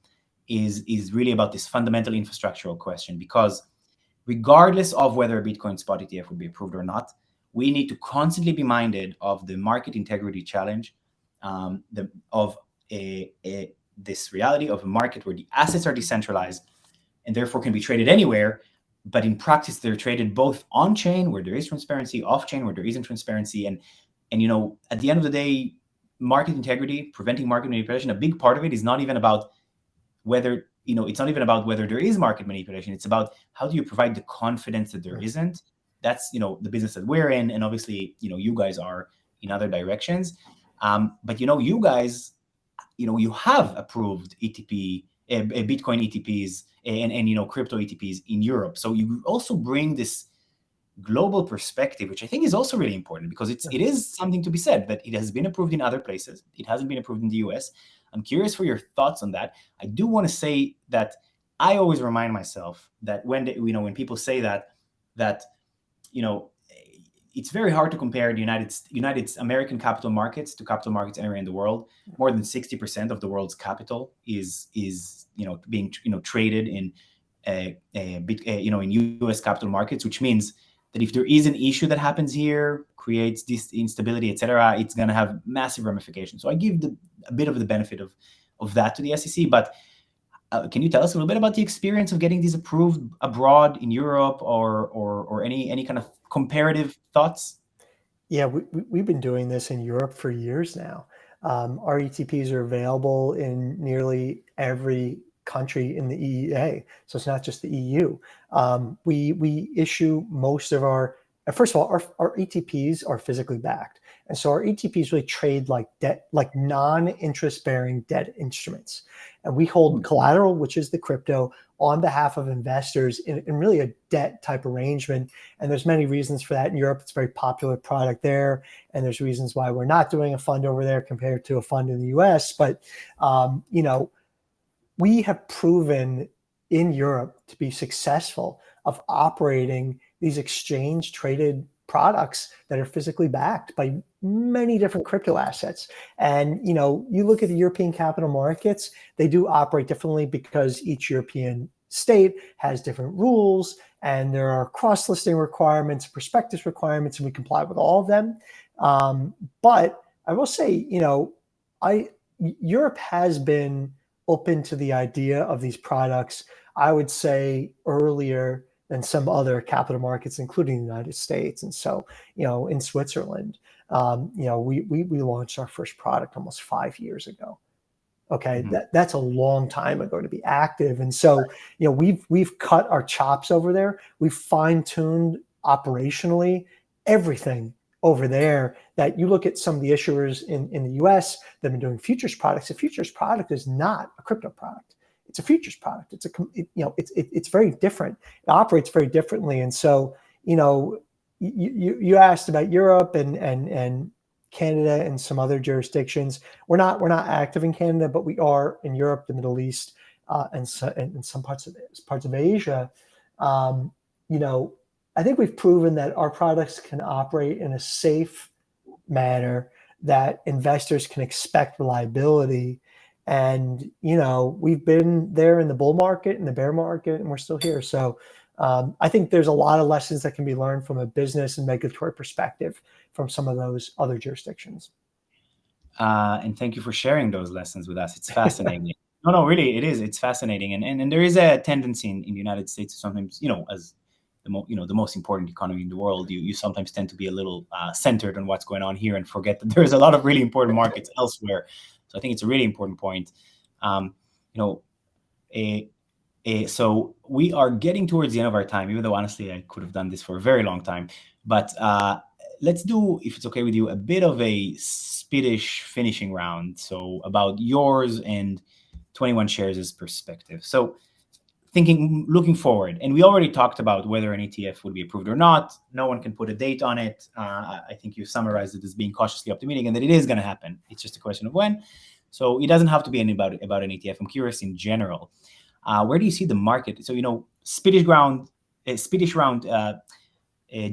is really about this fundamental infrastructural question, because regardless of whether a Bitcoin spot ETF would be approved or not, we need to constantly be minded of the market integrity challenge, this reality of a market where the assets are decentralized and therefore can be traded anywhere, but in practice they're traded both on chain where there is transparency, off chain where there isn't transparency, and at the end of the day, market integrity, preventing market manipulation, a big part of it is not even about whether it's not even about whether there is market manipulation. It's about how do you provide the confidence that there isn't. That's the business that we're in, and obviously you guys are in other directions. But you guys, you have approved ETP, Bitcoin ETPs, and crypto ETPs in Europe. So you also bring this global perspective, which I think is also really important, because it is something to be said that it has been approved in other places. It hasn't been approved in the US. I'm curious for your thoughts on that. I do want to say that I always remind myself that when people say that it's very hard to compare the United American capital markets to capital markets anywhere in the world. More than 60% of the world's capital is being traded in in US capital markets, which means that if there is an issue that happens here, creates this instability, etc., it's going to have massive ramifications. So I give a bit of the benefit of that to the SEC. But can you tell us a little bit about the experience of getting these approved abroad in Europe, or any kind of comparative thoughts? Yeah, we've been doing this in Europe for years now. Our ETPs are available in nearly every country in the EEA, so it's not just the EU. We issue most of first of all, our ETPs are physically backed, and so our ETPs really trade like debt, like non-interest-bearing debt instruments, and we hold collateral, which is the crypto, on behalf of investors in really a debt type arrangement. And there's many reasons for that. In Europe, it's a very popular product there, and there's reasons why we're not doing a fund over there compared to a fund in the US. But we have proven in Europe to be successful of operating these exchange traded products that are physically backed by many different crypto assets. And you look at the European capital markets, they do operate differently because each European state has different rules, and there are cross-listing requirements, prospectus requirements, and we comply with all of them. But I will say, Europe has been open to the idea of these products, I would say, earlier than some other capital markets, including the United States. And so, in Switzerland, we launched our first product almost 5 years ago. Okay, that's a long time ago to be active. And so, we've cut our chops over there. We've fine-tuned operationally everything over there. That you look at some of the issuers in the US that have been doing futures products. A futures product is not a crypto product. It's a futures product. It's very different. It operates very differently. And so, you asked about Europe and Canada and some other jurisdictions. We're not active in Canada, but we are in Europe, the Middle East, and some parts of Asia. I think we've proven that our products can operate in a safe manner, that investors can expect reliability. And, we've been there in the bull market and the bear market, and we're still here. So I think there's a lot of lessons that can be learned from a business and regulatory perspective from some of those other jurisdictions. And thank you for sharing those lessons with us. It's fascinating. No, really, it is. It's fascinating. And there is a tendency in the United States sometimes, as the most important economy in the world, you sometimes tend to be a little centered on what's going on here and forget that there's a lot of really important markets elsewhere. So I think it's a really important point. So we are getting towards the end of our time, even though honestly I could have done this for a very long time. But let's do, if it's okay with you, a bit of a speedish finishing round. So about yours and 21 Shares' perspective. So looking forward, and we already talked about whether an ETF would be approved or not. No one can put a date on it. I think you summarized it as being cautiously optimistic and that it is going to happen. It's just a question of when. So it doesn't have to be about an ETF. I'm curious in general. Where do you see the market? So, speedish round,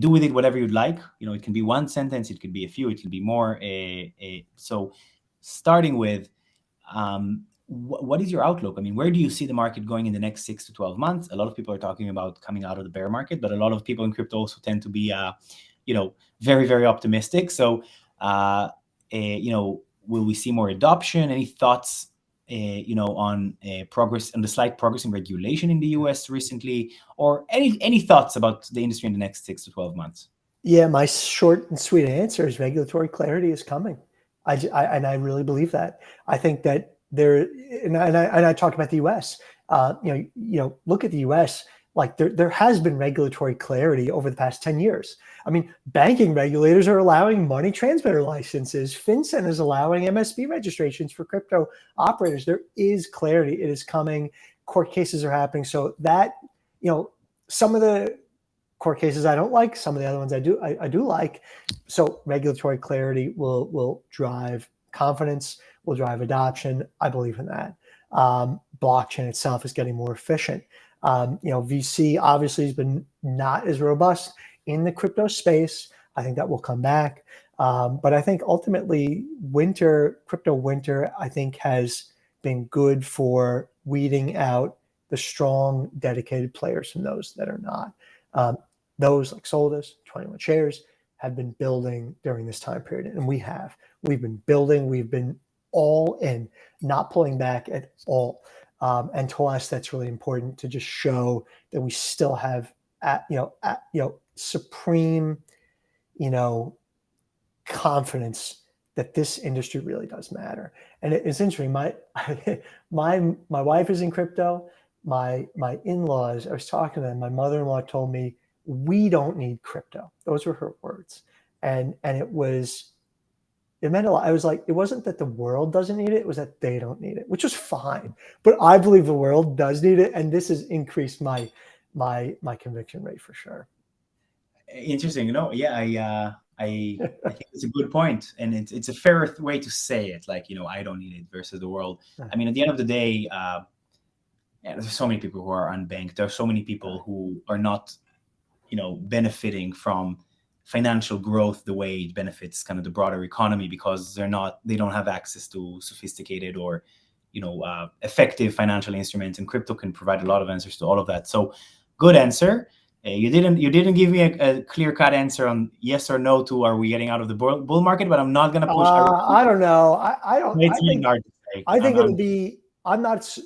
do with it whatever you'd like. It can be one sentence, it could be a few, it can be more. So starting with, what is your outlook? I mean, where do you see the market going in the next 6 to 12 months? A lot of people are talking about coming out of the bear market, but a lot of people in crypto also tend to be, very, very optimistic. So, will we see more adoption? Any thoughts, on progress, on the slight progress in regulation in the US recently, or any thoughts about the industry in the next 6 to 12 months? Yeah, my short and sweet answer is regulatory clarity is coming. And I really believe that. I think that I talk about the U.S. Look at the U.S. Like there has been regulatory clarity over the past 10 years. I mean, banking regulators are allowing money transmitter licenses. FinCEN is allowing MSB registrations for crypto operators. There is clarity. It is coming. Court cases are happening. So that, some of the court cases I don't like, some of the other ones I do like. So regulatory clarity will drive confidence, will drive adoption. I believe in that. Blockchain itself is getting more efficient. VC obviously has been not as robust in the crypto space. I think that will come back. But I think ultimately crypto winter, I think has been good for weeding out the strong, dedicated players from those that are not. Those like Solidus, 21 Shares have been building during this time period. And we've been building, we've been all in, not pulling back at all. And to us, that's really important to just show that we still have, supreme, confidence that this industry really does matter. And it's interesting. My wife is in crypto. My in-laws, I was talking to them. My mother-in-law told me, we don't need crypto. Those were her words. And it meant a lot. I was like, it wasn't that the world doesn't need it. It was that they don't need it, which was fine. But I believe the world does need it. And this has increased my conviction rate for sure. Interesting. I think it's a good point, and it's a fair way to say it. Like, I don't need it versus the world. I mean, at the end of the day, there's so many people who are unbanked. There are so many people who are not, benefiting from financial growth the way it benefits kind of the broader economy, because they don't have access to sophisticated or, effective financial instruments, and crypto can provide a lot of answers to all of that. So, good answer. You didn't give me a clear-cut answer on yes or no to are we getting out of the bull market, but I'm not going to push. I don't know. I don't. It's really hard to say. I think it'll be. I'm not.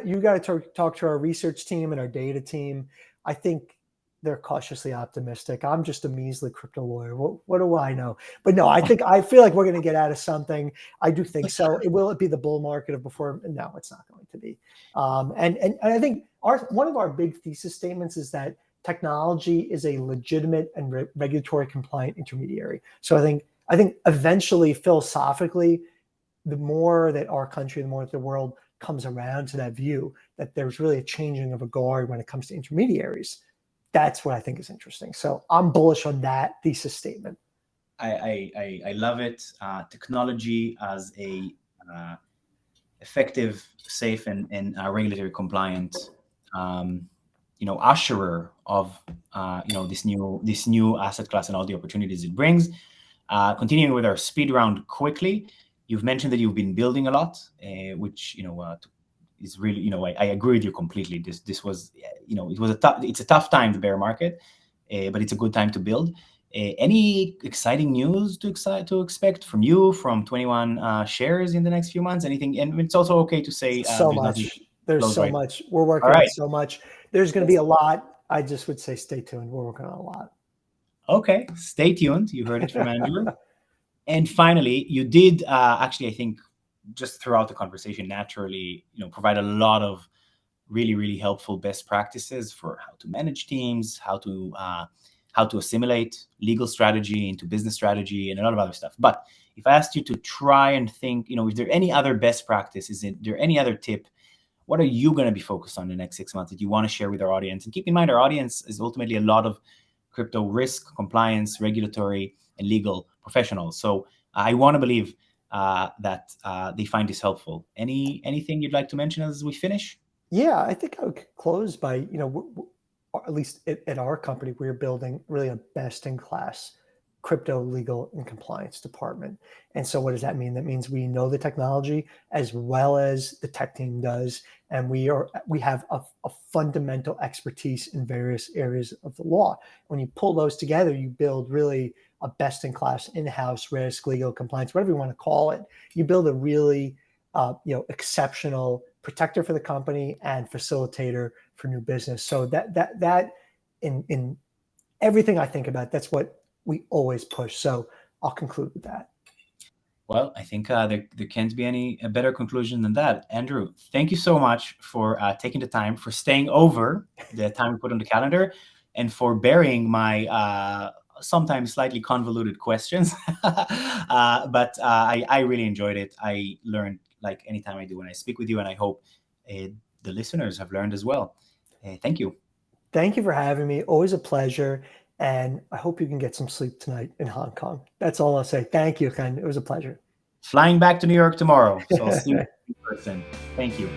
You got to talk to our research team and our data team. I think they're cautiously optimistic. I'm just a measly crypto lawyer. What do I know? But no, I feel like we're going to get out of something. I do think so. Will it be the bull market of before? No, it's not going to be. And I think one of our big thesis statements is that technology is a legitimate and regulatory compliant intermediary. So I think eventually, philosophically, the more that our country, the more that the world comes around to that view that there's really a changing of a guard when it comes to intermediaries. That's what I think is interesting. So I'm bullish on that thesis statement. I love it. Technology as a effective, safe, and regulatory compliant, usherer of this new asset class and all the opportunities it brings. Continuing with our speed round quickly, you've mentioned that you've been building a lot, which is really, I agree with you completely. This was, it's a tough time, the bear market, but it's a good time to build. Any exciting news to expect from you, from 21 shares in the next few months? Anything? And it's also okay to say So there's nothing. much. There's so Right. much. We're working All on right. so much. There's going to be a lot. I just would say stay tuned. We're working on a lot. Okay, stay tuned. You heard it from Andrew. And finally, you did actually, I think, just throughout the conversation, naturally, provide a lot of really, really helpful best practices for how to manage teams, how to assimilate legal strategy into business strategy, and a lot of other stuff. But if I asked you to try and think, is there any other best practice? Is there any other tip? What are you going to be focused on the next 6 months that you want to share with our audience? And keep in mind, our audience is ultimately a lot of crypto risk, compliance, regulatory, and legal professionals. So I want to believe that they find this helpful. Anything you'd like to mention as we finish? Yeah, I think I would close by, at least at our company, we're building really a best-in-class crypto legal and compliance department. And so what does that mean? That means we know the technology as well as the tech team does. And we have a fundamental expertise in various areas of the law. When you pull those together, you build really a best-in-class in-house risk, legal compliance, whatever you want to call it. You build a really exceptional protector for the company and facilitator for new business. So that in everything I think about, that's what we always push. So I'll conclude with that. Well, I think there can't be a better conclusion than that. Andrew, thank you so much for taking the time, for staying over the time we put on the calendar, and for bearing my sometimes slightly convoluted questions. But I really enjoyed it. I learned, like anytime I do when I speak with you, and I hope the listeners have learned as well. Thank you. Thank you for having me. Always a pleasure. And I hope you can get some sleep tonight in Hong Kong. That's all I'll say. Thank you, Ken. It was a pleasure. Flying back to New York tomorrow, so I'll see you in person. Thank you.